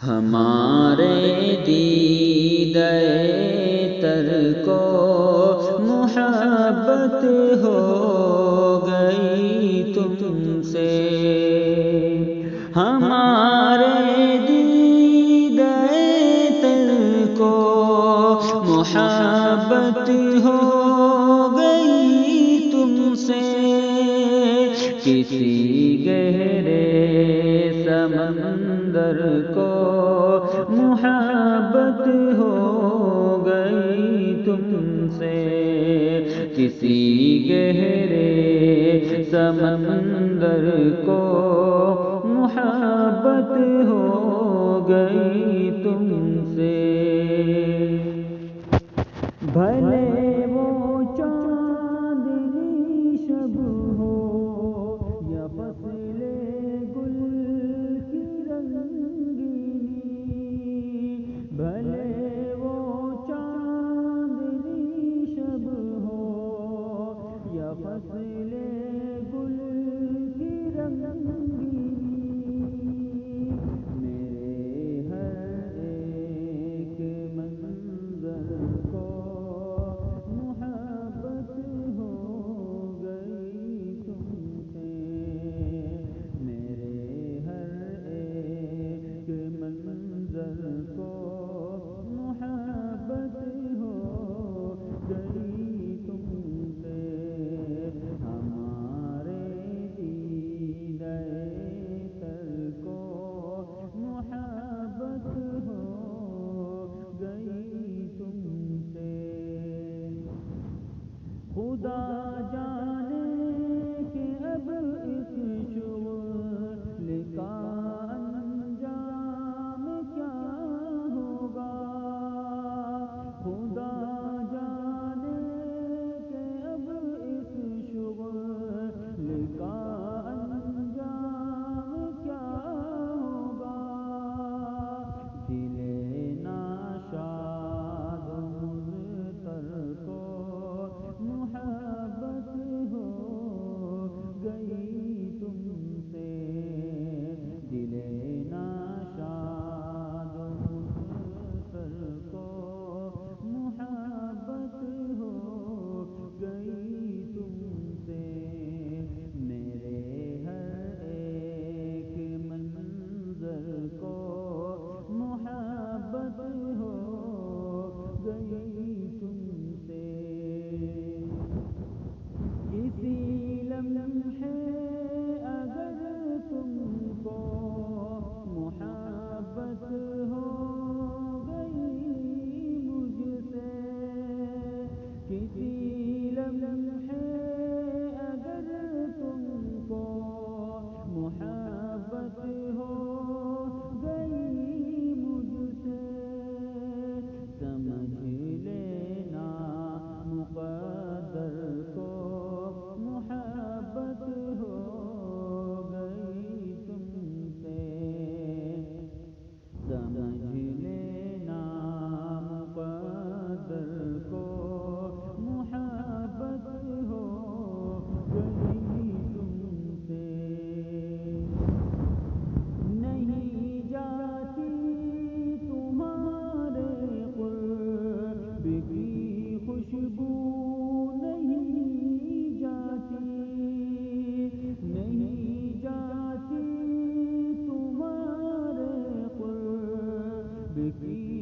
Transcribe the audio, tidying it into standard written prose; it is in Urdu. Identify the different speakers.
Speaker 1: ہمارے دیدہ تر کو محبت ہو گئی تم سے، ہمارے دیدہ تر کو محبت ہو گئی تم سے، کسی گہرے سمندر کو محبت ہو گئی تم سے، کسی گہرے سمندر کو محبت ہو گئی تم سے، بھلے وہ چاندنی شب ہو یا فصل گل کی رنگینی، بھلے وہ چاندنی شب ہو یا فصل گل کی رنگینی، میرے ہر ایک منظر کو محبت ہو گئی تم سے، میرے ہر ایک منظر کو محبت ہو گئی تم سے، ہمارے دیدہ تر کو محبت ہو گئی تم سے، خدا جانے کہ اب اس شغل کا انجام کیا ہوگا، خدا جانے کہ اب اس شغل کا انجام کیا ہوگا، دل ناشاد مضطر کو محبت ہو گئی تم سے، دل ناشاد مضطر کو محبت ہو گئی تم سے، میرے ہر ایک منظر کو محبت ہو گئی تم سے، کسی لمحے اگر تم کو محبت ہو گئی مجھ سے، کسی لمحے اگر تم کو محبت ہو گئی مجھ سے، سمجھ لینا مقدر کو محبت ہو گئی تم سے، سمجھ لینا مقدر کو محبت ہو گئی تم سے، نہیں جاتی تمہارے قرب کی خوشبو، نہیں جاتی، نہیں جاتی تمہارے قرب کی